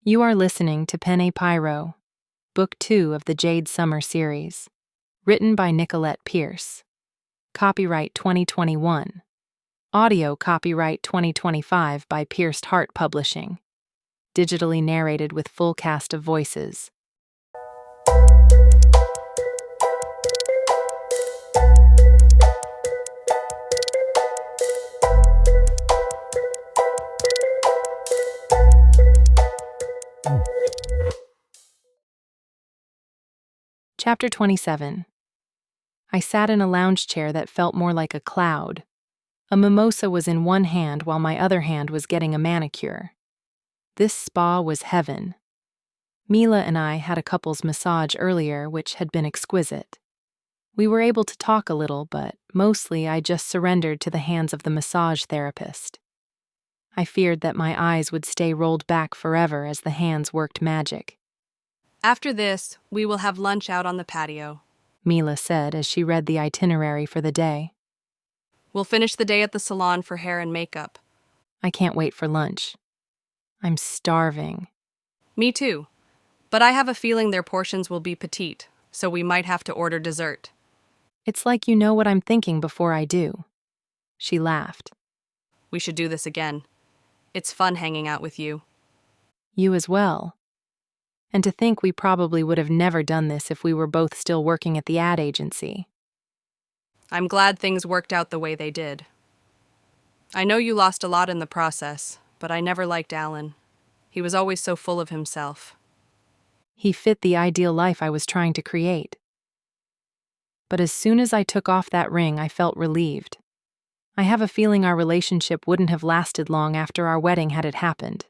You are listening to Penne Pyro, Book 2 of the Jade Sommer Series, written by Nicolette Pierce. Copyright 2021. Audio copyright 2025 by Pierced Heart Publishing. Digitally narrated with full cast of voices. Chapter 27. I sat in a lounge chair that felt more like a cloud. A mimosa was in one hand while my other hand was getting a manicure. This spa was heaven. Mila and I had a couple's massage earlier, which had been exquisite. We were able to talk a little, but mostly I just surrendered to the hands of the massage therapist. I feared that my eyes would stay rolled back forever as the hands worked magic. After this, we will have lunch out on the patio, Mila said as she read the itinerary for the day. We'll finish the day at the salon for hair and makeup. I can't wait for lunch. I'm starving. Me too. But I have a feeling their portions will be petite, so we might have to order dessert. It's like you know what I'm thinking before I do. She laughed. We should do this again. It's fun hanging out with you. You as well. And to think we probably would have never done this if we were both still working at the ad agency. I'm glad things worked out the way they did. I know you lost a lot in the process, but I never liked Alan. He was always so full of himself. He fit the ideal life I was trying to create. But as soon as I took off that ring, I felt relieved. I have a feeling our relationship wouldn't have lasted long after our wedding had it happened.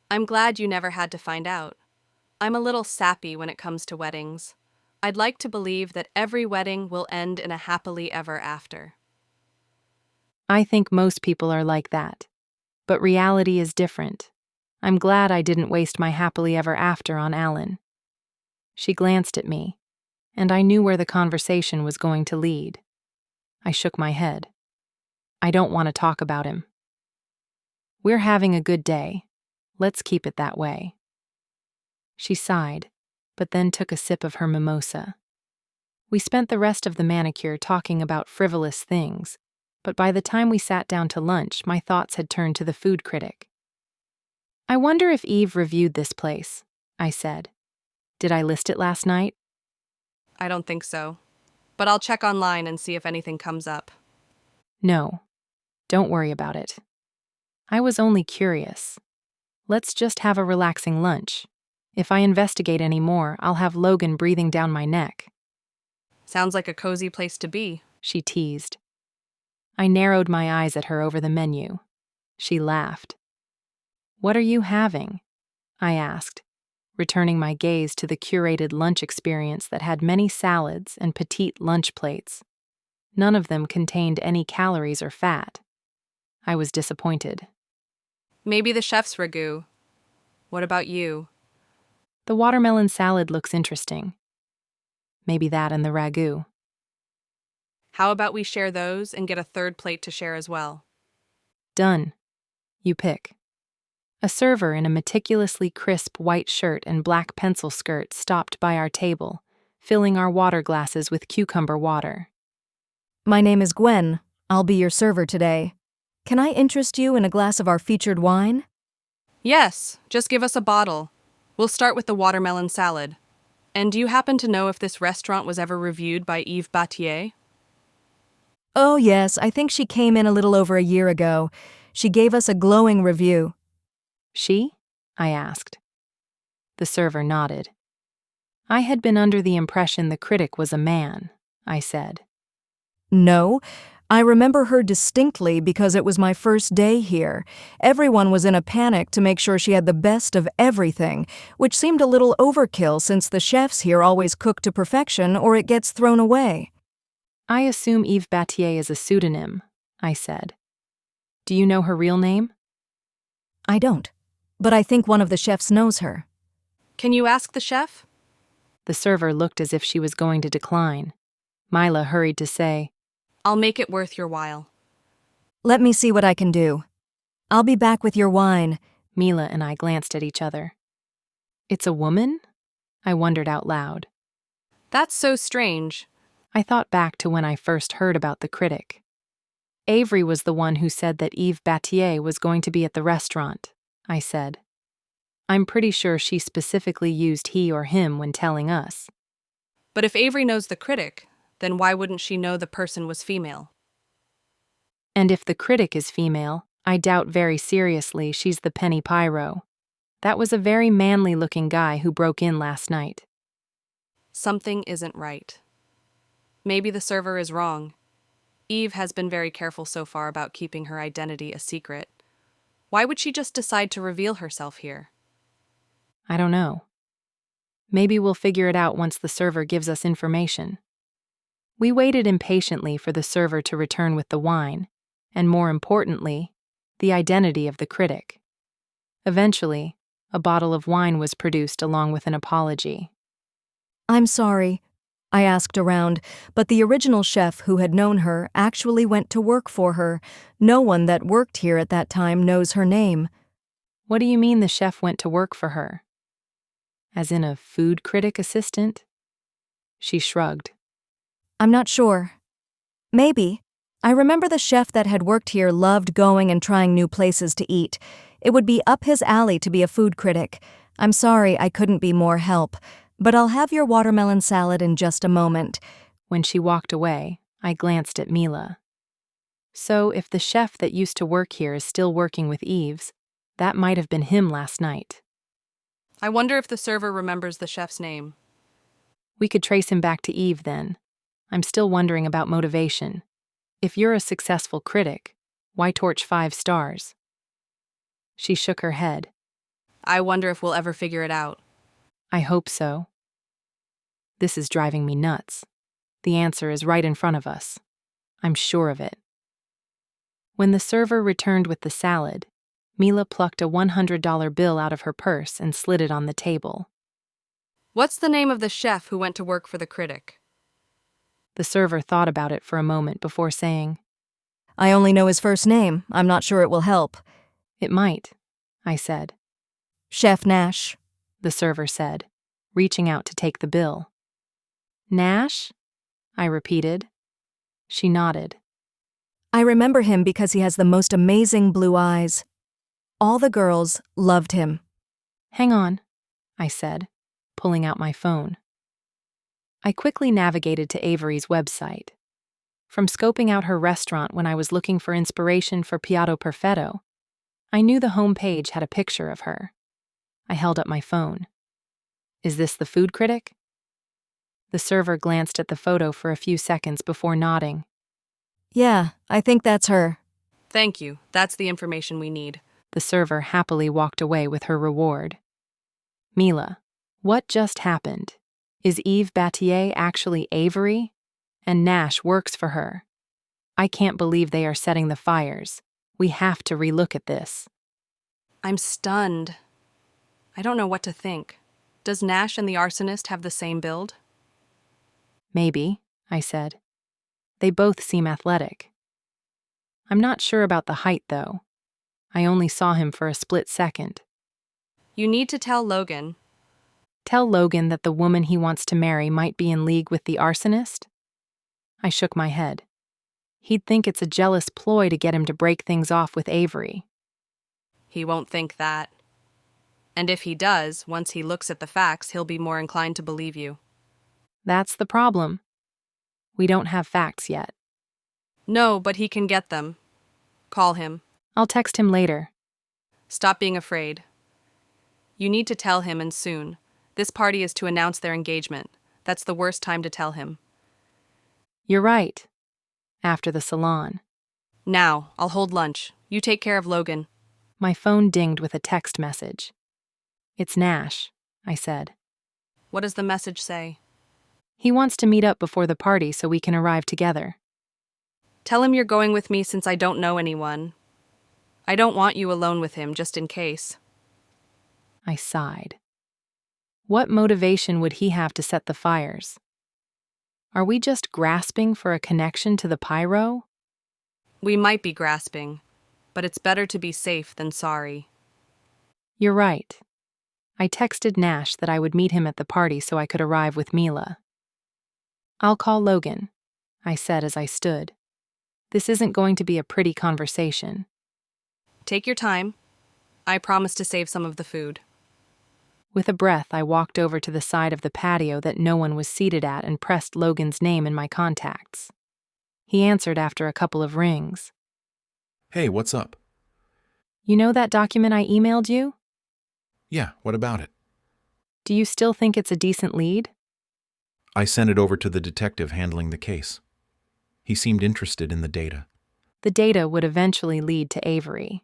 I'm glad you never had to find out. I'm a little sappy when it comes to weddings. I'd like to believe that every wedding will end in a happily ever after. I think most people are like that. But reality is different. I'm glad I didn't waste my happily ever after on Alan. She glanced at me, and I knew where the conversation was going to lead. I shook my head. I don't want to talk about him. We're having a good day. Let's keep it that way. She sighed, but then took a sip of her mimosa. We spent the rest of the manicure talking about frivolous things, but by the time we sat down to lunch, my thoughts had turned to the food critic. I wonder if Eve reviewed this place, I said. Did I list it last night? I don't think so, but I'll check online and see if anything comes up. No, don't worry about it. I was only curious. Let's just have a relaxing lunch. If I investigate any more, I'll have Logan breathing down my neck. Sounds like a cozy place to be, she teased. I narrowed my eyes at her over the menu. She laughed. What are you having? I asked, returning my gaze to the curated lunch experience that had many salads and petite lunch plates. None of them contained any calories or fat. I was disappointed. Maybe the chef's ragu. What about you? The watermelon salad looks interesting. Maybe that and the ragu. How about we share those and get a third plate to share as well? Done. You pick. A server in a meticulously crisp white shirt and black pencil skirt stopped by our table, filling our water glasses with cucumber water. My name is Gwen. I'll be your server today. Can I interest you in a glass of our featured wine? Yes, just give us a bottle. We'll start with the watermelon salad. And do you happen to know if this restaurant was ever reviewed by Eve Battier? Oh yes, I think she came in a little over a year ago. She gave us a glowing review. She? I asked. The server nodded. I had been under the impression the critic was a man, I said. No, I remember her distinctly because it was my first day here. Everyone was in a panic to make sure she had the best of everything, which seemed a little overkill since the chefs here always cook to perfection or it gets thrown away. I assume Eve Battier is a pseudonym, I said. Do you know her real name? I don't, but I think one of the chefs knows her. Can you ask the chef? The server looked as if she was going to decline. Mila hurried to say, I'll make it worth your while. Let me see what I can do. I'll be back with your wine. Mila and I glanced at each other. It's a woman? I wondered out loud. That's so strange. I thought back to when I first heard about the critic. Avery was the one who said that Eve Battier was going to be at the restaurant, I said. I'm pretty sure she specifically used he or him when telling us. But if Avery knows the critic, then why wouldn't she know the person was female? And if the critic is female, I doubt very seriously she's the Penne Pyro. That was a very manly-looking guy who broke in last night. Something isn't right. Maybe the server is wrong. Eve has been very careful so far about keeping her identity a secret. Why would she just decide to reveal herself here? I don't know. Maybe we'll figure it out once the server gives us information. We waited impatiently for the server to return with the wine, and more importantly, the identity of the critic. Eventually, a bottle of wine was produced along with an apology. I'm sorry, I asked around, but the original chef who had known her actually went to work for her. No one that worked here at that time knows her name. What do you mean the chef went to work for her? As in a food critic assistant? She shrugged. I'm not sure. Maybe. I remember the chef that had worked here loved going and trying new places to eat. It would be up his alley to be a food critic. I'm sorry I couldn't be more help, but I'll have your watermelon salad in just a moment. When she walked away, I glanced at Mila. So if the chef that used to work here is still working with Eve's, that might have been him last night. I wonder if the server remembers the chef's name. We could trace him back to Eve then. I'm still wondering about motivation. If you're a successful critic, why torch 5 stars? She shook her head. I wonder if we'll ever figure it out. I hope so. This is driving me nuts. The answer is right in front of us. I'm sure of it. When the server returned with the salad, Mila plucked a $100 bill out of her purse and slid it on the table. What's the name of the chef who went to work for the critic? The server thought about it for a moment before saying, I only know his first name. I'm not sure it will help. It might, I said. Chef Nash, the server said, reaching out to take the bill. Nash? I repeated. She nodded. I remember him because he has the most amazing blue eyes. All the girls loved him. Hang on, I said, pulling out my phone. I quickly navigated to Avery's website. From scoping out her restaurant when I was looking for inspiration for Piatto Perfetto, I knew the home page had a picture of her. I held up my phone. Is this the food critic? The server glanced at the photo for a few seconds before nodding. Yeah, I think that's her. Thank you. That's the information we need. The server happily walked away with her reward. Mila, what just happened? Is Eve Battier actually Avery? And Nash works for her. I can't believe they are setting the fires. We have to relook at this. I'm stunned. I don't know what to think. Does Nash and the arsonist have the same build? Maybe, I said. They both seem athletic. I'm not sure about the height, though. I only saw him for a split second. You need to tell Logan. Tell Logan that the woman he wants to marry might be in league with the arsonist? I shook my head. He'd think it's a jealous ploy to get him to break things off with Avery. He won't think that. And if he does, once he looks at the facts, he'll be more inclined to believe you. That's the problem. We don't have facts yet. No, but he can get them. Call him. I'll text him later. Stop being afraid. You need to tell him, and soon. This party is to announce their engagement. That's the worst time to tell him. You're right. After the salon. Now, I'll hold lunch. You take care of Logan. My phone dinged with a text message. It's Nash, I said. What does the message say? He wants to meet up before the party so we can arrive together. Tell him you're going with me since I don't know anyone. I don't want you alone with him, just in case. I sighed. What motivation would he have to set the fires? Are we just grasping for a connection to the pyro? We might be grasping, but it's better to be safe than sorry. You're right. I texted Nash that I would meet him at the party so I could arrive with Mila. I'll call Logan, I said as I stood. This isn't going to be a pretty conversation. Take your time. I promise to save some of the food. With a breath, I walked over to the side of the patio that no one was seated at and pressed Logan's name in my contacts. He answered after a couple of rings. Hey, what's up? You know that document I emailed you? Yeah, what about it? Do you still think it's a decent lead? I sent it over to the detective handling the case. He seemed interested in the data. The data would eventually lead to Avery.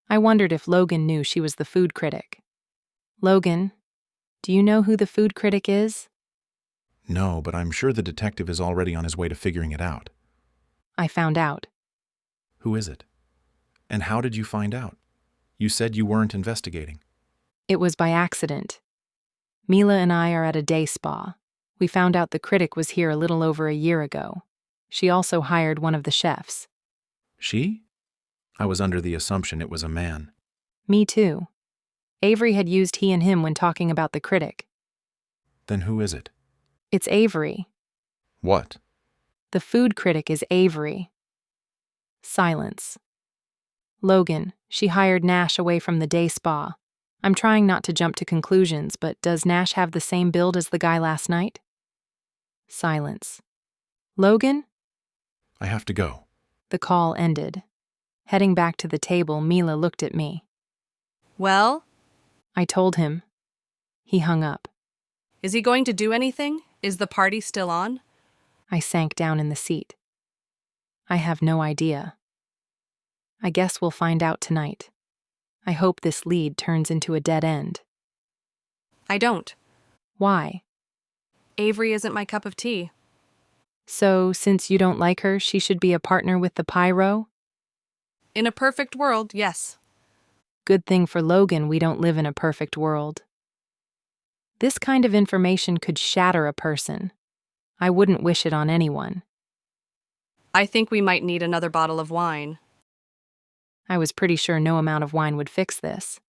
I wondered if Logan knew she was the food critic. Logan, do you know who the food critic is? No, but I'm sure the detective is already on his way to figuring it out. I found out. Who is it? And how did you find out? You said you weren't investigating. It was by accident. Mila and I are at a day spa. We found out the critic was here a little over a year ago. She also hired one of the chefs. She? I was under the assumption it was a man. Me too. Avery had used he and him when talking about the critic. Then who is it? It's Avery. What? The food critic is Avery. Silence. Logan, she hired Nash away from the day spa. I'm trying not to jump to conclusions, but does Nash have the same build as the guy last night? Silence. Logan? I have to go. The call ended. Heading back to the table, Mila looked at me. Well, I told him. He hung up. is he going to do anything? Is the party still on? I sank down in the seat. I have no idea. I guess we'll find out tonight. I hope this lead turns into a dead end. I don't. Why? Avery isn't my cup of tea. So, since you don't like her, she should be a partner with the Pyro? In a perfect world, yes. Good thing for Logan we don't live in a perfect world. This kind of information could shatter a person. I wouldn't wish it on anyone. I think we might need another bottle of wine. I was pretty sure no amount of wine would fix this.